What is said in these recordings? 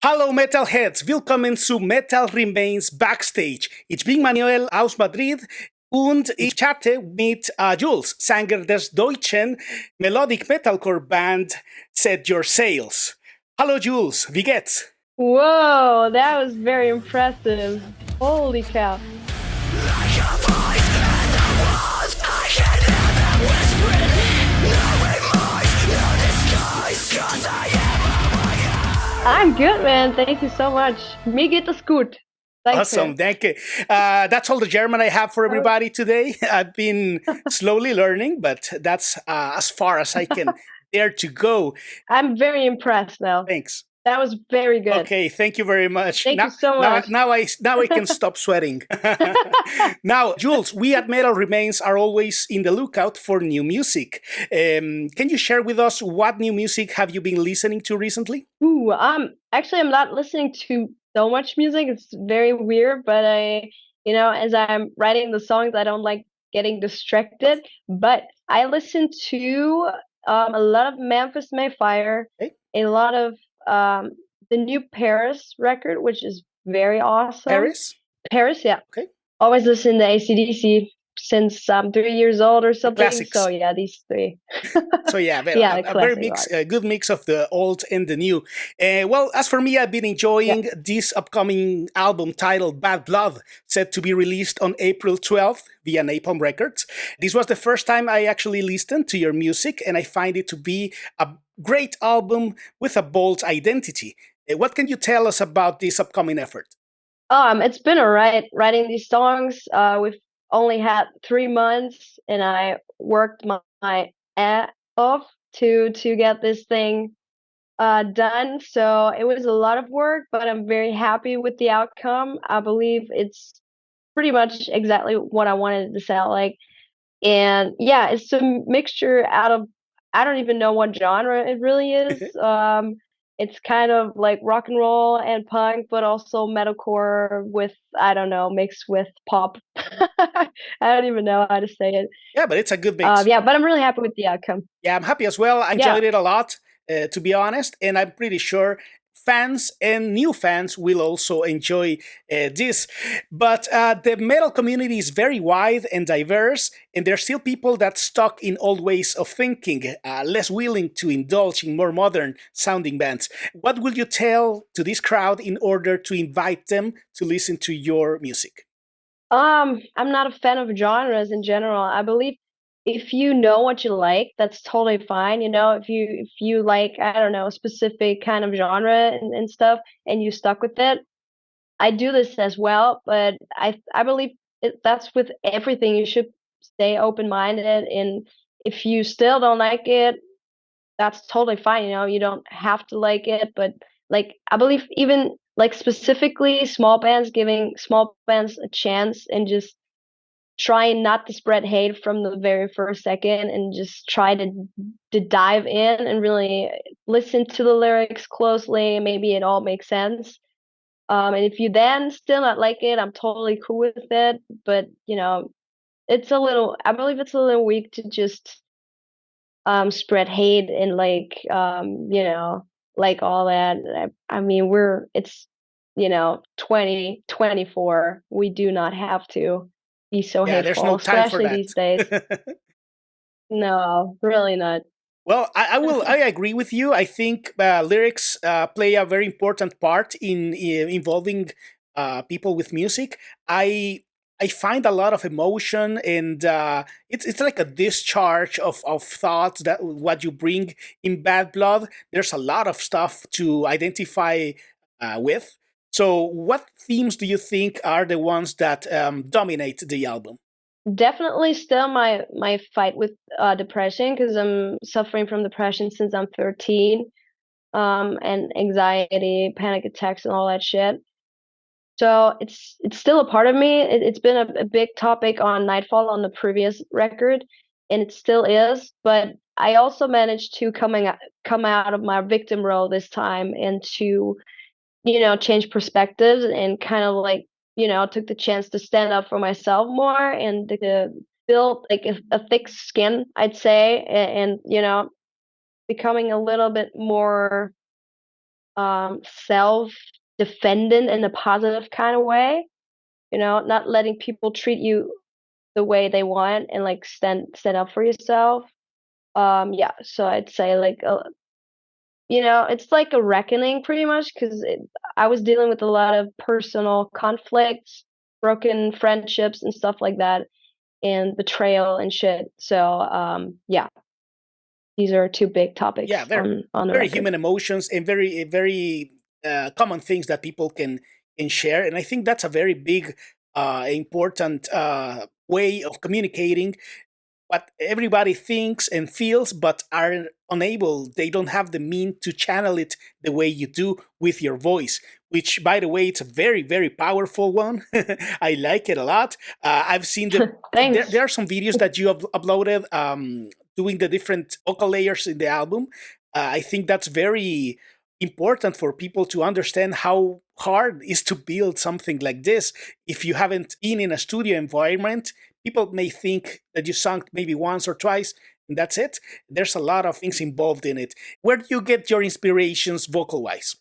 Hallo Metalheads, willkommen zu Metal Remains Backstage. Ich bin Manuel aus Madrid und ich chatte mit Jules, Sänger des deutschen melodic metalcore Band SETYÖURSAILS. Hallo Jules, wie geht's? Whoa, that was very impressive. Holy cow. I'm good, man. Thank you so much. Mir geht es gut. Danke. Awesome, thank you. That's all the German I have for everybody today. I've been slowly learning, but that's as far as I can dare to go. I'm very impressed now. Thanks. That was very good. Okay, thank you very much. Thank you so much. Now I can stop sweating. Now, Jules, we at Metal Remains are always in the lookout for new music. Can you share with us what new music have you been listening to recently? Ooh, actually, I'm not listening to so much music. It's very weird, but as I'm writing the songs, I don't like getting distracted. But I listen to a lot of Memphis Mayfire, Okay. a lot of the new Paris record, which is very awesome. Paris, yeah. Okay. Always listen to AC/DC since I'm 3 years old or something. Classics. So yeah, these three. So yeah, Yeah, a very good mix of the old and the new. Well, as for me, I've been enjoying this upcoming album titled Bad Blood, set to be released on April 12th via Napalm Records. This was the first time I actually listened to your music, and I find it to be a great album with a bold identity. What can you tell us about this upcoming effort? It's been alright writing these songs. We've only had 3 months, and I worked my ass off to get this thing done. So it was a lot of work, but I'm very happy with the outcome. I believe it's pretty much exactly what I wanted it to sound like. And yeah, it's a mixture out of, I don't even know what genre it really is. It's kind of like rock and roll and punk, but also metalcore with, I don't know, mixed with pop. I don't even know how to say it. Yeah, but it's a good mix. Yeah, but I'm really happy with the outcome. Yeah, I'm happy as well. I enjoyed it a lot, to be honest, and I'm pretty sure fans and new fans will also enjoy this. But the metal community is very wide and diverse, and there are still people that stuck in old ways of thinking, less willing to indulge in more modern sounding bands. What will you tell to this crowd in order to invite them to listen to your music? I'm not a fan of genres in general. I believe if you know what you like, that's totally fine. If you like, I don't know, a specific kind of genre and stuff, and you stuck with it. I do this as well, but I believe that's with everything. You should stay open-minded, and if you still don't like it, that's totally fine. You don't have to like it, but like I believe even like specifically small bands, giving small bands a chance and just trying not to spread hate from the very first second, and just try to dive in and really listen to the lyrics closely. Maybe it all makes sense. And if you then still not like it, I'm totally cool with it. But I believe it's a little weak to just spread hate and like all that. I mean, it's 2024. We do not have to be so hateful, there's no time especially for that. these days. No, really not. Well, I agree with you. I think lyrics play a very important part in involving people with music. I find a lot of emotion, and it's like a discharge of thoughts that what you bring in Bad Blood. There's a lot of stuff to identify with. So what themes do you think are the ones that dominate the album? Definitely still my fight with depression, because I'm suffering from depression since I'm 13, and anxiety, panic attacks, and all that shit. So it's still a part of me. It's been a big topic on Nightfall, on the previous record, and it still is. But I also managed to come out of my victim role this time, and to change perspectives and kind of like took the chance to stand up for myself more and to build like a thick skin, I'd say, and becoming a little bit more self-defendant in a positive kind of way, not letting people treat you the way they want and like stand up for yourself. Yeah, so I'd say like it's like a reckoning pretty much because I was dealing with a lot of personal conflicts, broken friendships and stuff like that, and betrayal and shit. So yeah, these are two big Yeah, topics very on the very record. human emotions and very common things that people can share, and I think that's a very big important way of communicating what everybody thinks and feels, but are unable, they don't have the mean to channel it the way you do with your voice, which by the way, it's a very powerful one. I like it a lot. I've seen there Thanks. are some videos that you have uploaded, doing the different vocal layers in the album. I think that's very important for people to understand how hard it is to build something like this. If you haven't been in a studio environment, people may think that you sung maybe once or twice and that's it. There's a lot of things involved in it. Where do you get your inspirations vocal wise?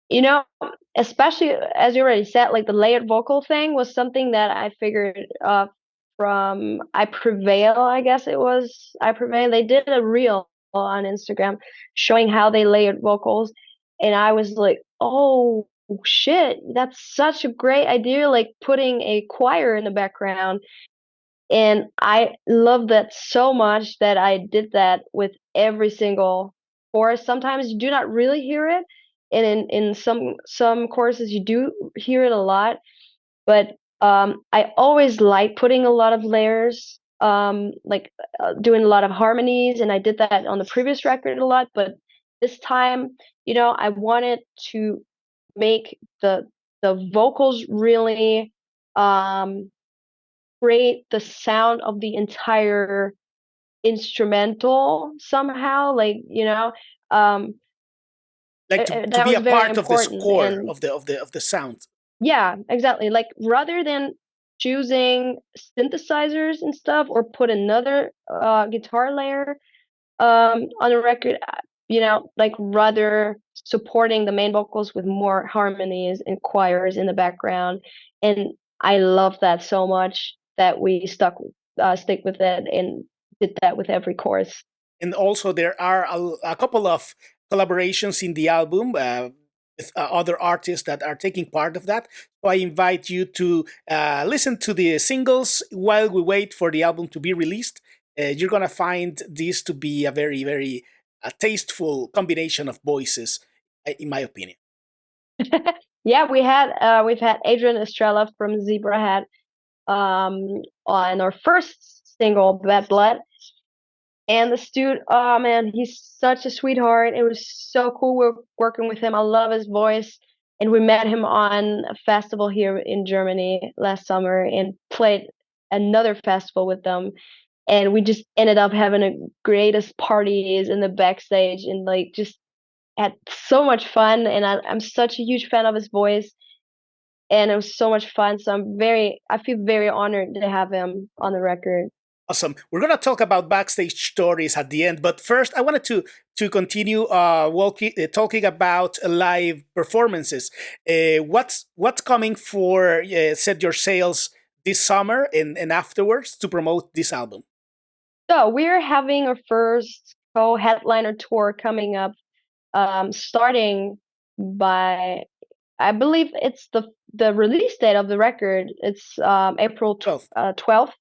You know, especially as you already said, like the layered vocal thing was something that I figured from I Prevail, I guess it was I Prevail. They did a reel on Instagram showing how they layered vocals, and I was like, oh shit, that's such a great idea, like putting a choir in the background. And I love that so much that I did that with every single chorus. Sometimes you do not really hear it, and in some choruses you do hear it a lot. But I always like putting a lot of layers, like doing a lot of harmonies, and I did that on the previous record a lot. But this time, I wanted to make the vocals really um create the sound of the entire instrumental somehow, like, Like to that be was a very part of the important. score And of the sound. yeah, exactly, like rather than choosing synthesizers and stuff or put another guitar layer on the record, like rather supporting the main vocals with more harmonies and choirs in the background. And I love that so much that we stick with it and did that with every chorus. And also there are a couple of collaborations in the album, with other artists that are taking part of that. So I invite you to listen to the singles while we wait for the album to be released. You're gonna find this to be a very tasteful combination of voices, in my opinion. Yeah, we've had Adrian Estrella from Zebrahead on our first single, Bad Blood. And this dude, oh man, he's such a sweetheart. It was so cool working with him. I love his voice. And we met him on a festival here in Germany last summer and played another festival with them. And we just ended up having the greatest parties in the backstage and like just had so much fun. And I'm such a huge fan of his voice. And it was so much fun. So I feel very honored to have him on the record. Awesome. We're gonna talk about backstage stories at the end, but first, I wanted to continue talking about live performances. What's coming for Set Your Sails this summer and afterwards to promote this album? So we're having our first co-headliner tour coming up, starting by I believe it's the release date of the record. It's April 12th. 12th.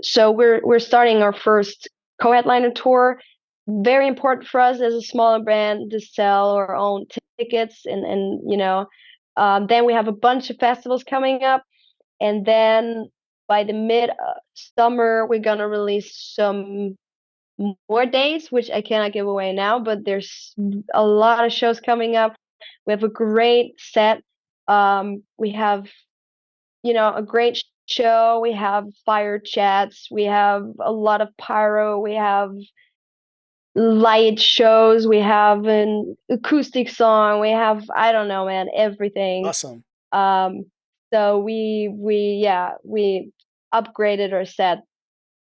So we're starting our first co-headliner tour. Very important for us as a smaller band to sell our own tickets, and then we have a bunch of festivals coming up, and then by the mid summer we're gonna release some more dates, which I cannot give away now, but there's a lot of shows coming up. We have a great set. We have, a great show. We have fire chats. We have a lot of pyro. We have light shows. We have an acoustic song. We have, I don't know, man, everything. Awesome. Um, So we upgraded our set,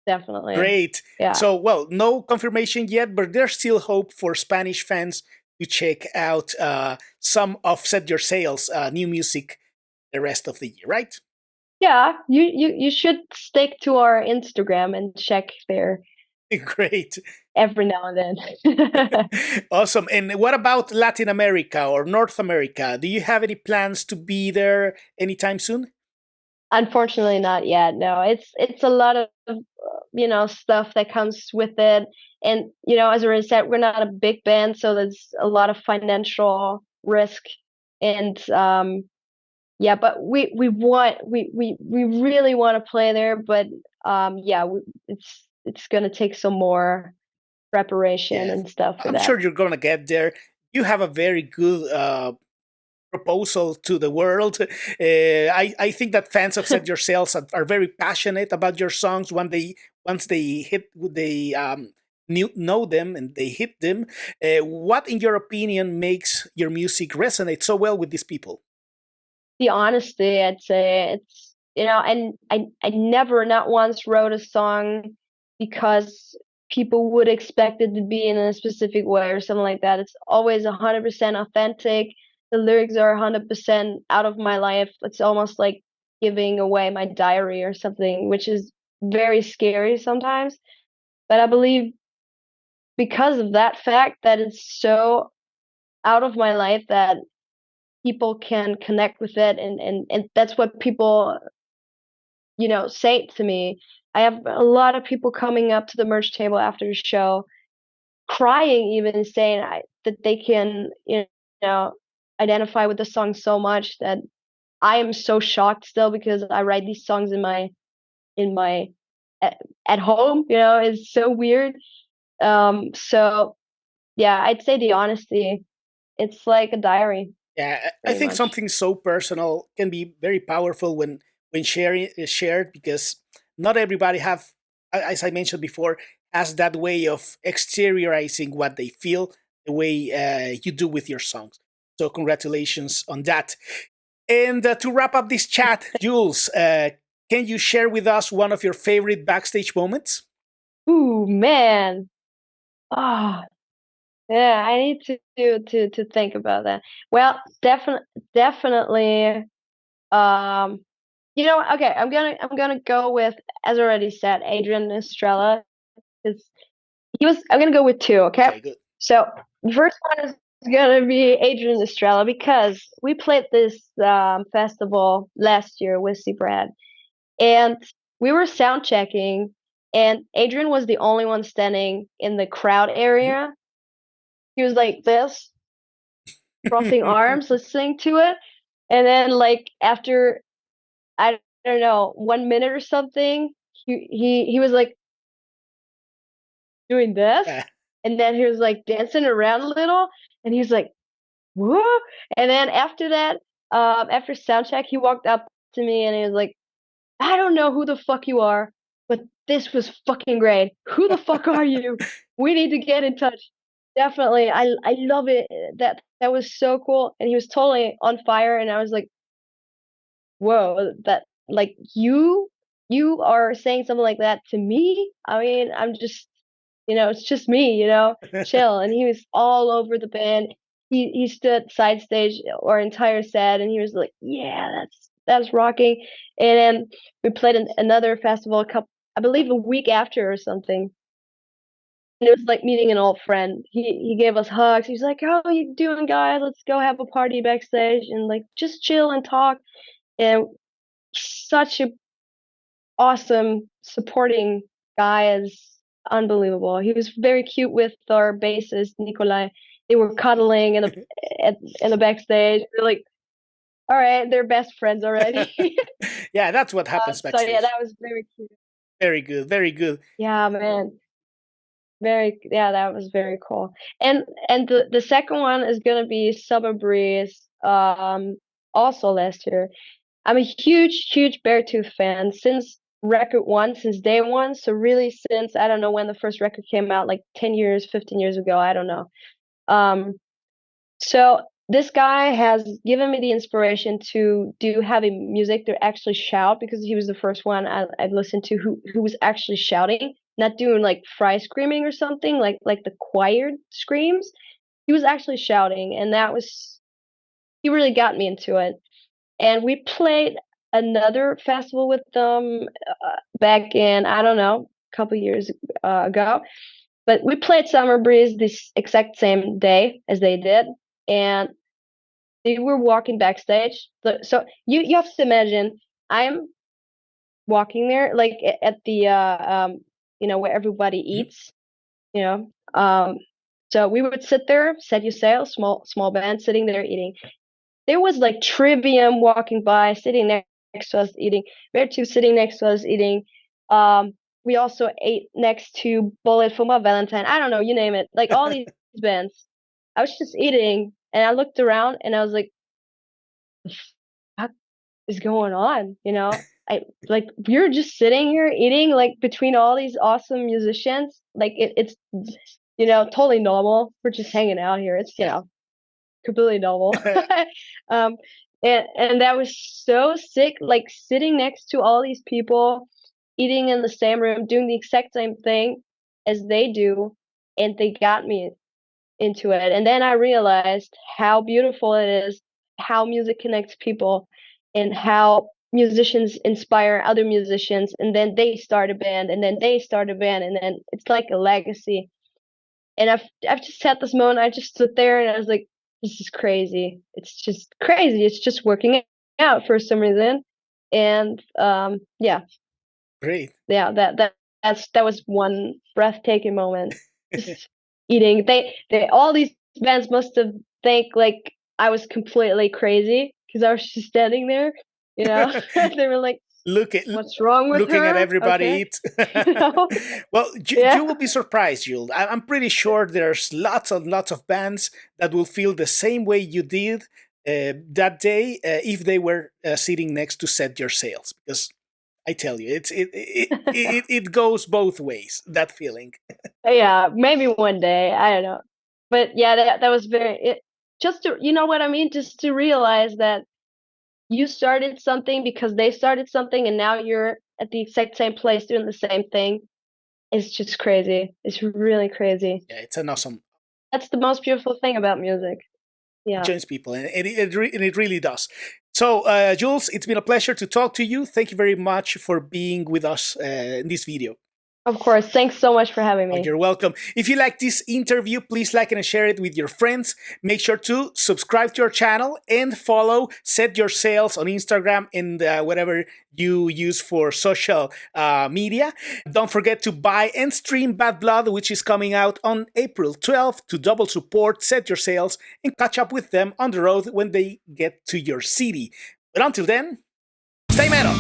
definitely. Great. Yeah. So, well, no confirmation yet, but there's still hope for Spanish fans to check out some of Set Your Sails new music the rest of the year, right? Yeah, you should stick to our Instagram and check there Great. every now and then. Awesome. And what about Latin America or North America? Do you have any plans to be there anytime soon? Unfortunately, not yet. No, it's a lot of stuff that comes with it, and as I already said, we're not a big band, so there's a lot of financial risk, and yeah, but we really want to play there, but yeah, it's gonna take some more preparation Yeah, and stuff for I'm that. sure you're going to get there. You have a very good proposal to the world. I think that fans of Set Your Sails are very passionate about your songs when once they know them and they hit them. What, in your opinion, makes your music resonate so well with these people? The honesty, I'd say it's and I never not once wrote a song because people would expect it to be in a specific way or something like that. It's always 100% authentic. The lyrics are 100% out of my life. It's almost like giving away my diary or something, which is very scary sometimes. But I believe because of that fact that it's so out of my life that people can connect with it, and that's what people say to me. I have a lot of people coming up to the merch table after the show crying, even saying that they can know identify with the song so much that I am so shocked still, because I write these songs in my at home. It's so weird. So yeah, I'd say the honesty. It's like a diary, Yeah, I pretty think much. something so personal can be very powerful when sharing is shared, because not everybody have, as I mentioned before, has that way of exteriorizing what they feel the way you do with your songs. So congratulations on that. And to wrap up this chat, Jules, can you share with us one of your favorite backstage moments? Ooh, man. Ah, yeah, I need to think about that. Well, definitely. Um, okay, I'm gonna go with, as I already said, Adrian Estrella, because I'm gonna go with two. Okay, Okay, good. so the first one is gonna be Adrian Estrella because we played this festival last year with Superhead, and we were sound checking, and Adrian was the only one standing in the crowd area. He was like this, crossing arms, listening to it. And then like after I don't know, 1 minute or something, he was like doing this, Yeah. and then he was like dancing around a little, and he was like, "Whoa!" And then after that, after sound check, he walked up to me and he was like, "I don't know who the fuck you are, but this was fucking great. Who the fuck are you? We need to get in touch." Definitely, I love it. That was so cool, and he was totally on fire, and I was like, whoa, that like you are saying something like that to me? I mean, I'm just it's just me, chill. And he was all over the band. He stood side stage our entire set, and he was like, yeah, that's rocking. And then we played another festival a couple, I believe, a week after or something. And it was like meeting an old friend. He gave us hugs. He's like, "How you doing, guys? Let's go have a party backstage and like just chill and talk." And such a awesome supporting guy, is unbelievable. He was very cute with our bassist Nikolai. They were cuddling in the backstage. They're like, all right, they're best friends already. Yeah, that's what happens So yeah, backstage. that was very cute. Very good, very good. Yeah, man. Yeah, that was very cool. And the second one is gonna be Summer Breeze, also last year. I'm a huge Beartooth fan since record one, since day one. So really since I don't know when the first record came out, like 10 years, 15 years ago, I don't know. Um, so this guy has given me the inspiration to do heavy music to actually shout, because he was the first one I've listened to who was actually shouting, not doing like fry screaming or something like the choir screams. He was actually shouting, and he really got me into it. And we played another festival with them back in, I don't know, a couple years ago. But we played Summer Breeze this exact same day as they did, and they were walking backstage. So you have to imagine I'm walking there like at the where everybody Mhm. eats, you know. So we would sit there, Set You Sail, small band sitting there eating. There was like Trivium walking by, sitting next to us eating. Bear 2 sitting next to us eating. We also ate next to Bullet for My Valentine. I don't know, you name it. Like all these bands. I was just eating, and I looked around, and I was like, "What is going on?" You know, I like we're just sitting here eating like between all these awesome musicians. Like it's totally normal. We're just hanging out here. It's Yeah. completely normal. um, and that was so sick. Like sitting next to all these people, eating in the same room, doing the exact same thing as they do, and they got me into it. And then I realized how beautiful it is, how music connects people, and how musicians inspire other musicians, and then they start a band, and then they start a band, and then it's like a legacy. And I've just had this moment. I just stood there and I was like, "This is crazy. It's just crazy. It's just working out for some reason." And yeah, Great. yeah, that was one breathtaking moment. Just eating. They all these bands must have think like I was completely crazy because I was just standing there. You know, they were like, Look at "What's wrong with looking at her?" everybody Okay, eat. you know, Well, yeah. you will be surprised, Jules. I'm pretty sure there's lots and lots of bands that will feel the same way you did that day if they were sitting next to Set Your Sails. Because I tell you, it goes both ways. That feeling. Yeah, maybe one day. I don't know. But yeah, that was just to, you know what I mean? Just to realize that you started something because they started something, and now you're at the exact same place doing the same thing. It's just crazy. It's really crazy. Yeah, it's an awesome. That's the most beautiful thing about music. It Yeah. joins people, and it really does. So, Jules, it's been a pleasure to talk to you. Thank you very much for being with us in this video. Of course. Thanks so much for having Oh, me. you're welcome. If you like this interview, please like and share it with your friends. Make sure to subscribe to our channel and follow Set Your Sails on Instagram and whatever you use for social media. Don't forget to buy and stream Bad Blood, which is coming out on April 12th, to double support Set Your Sails and catch up with them on the road when they get to your city. But until then, stay metal!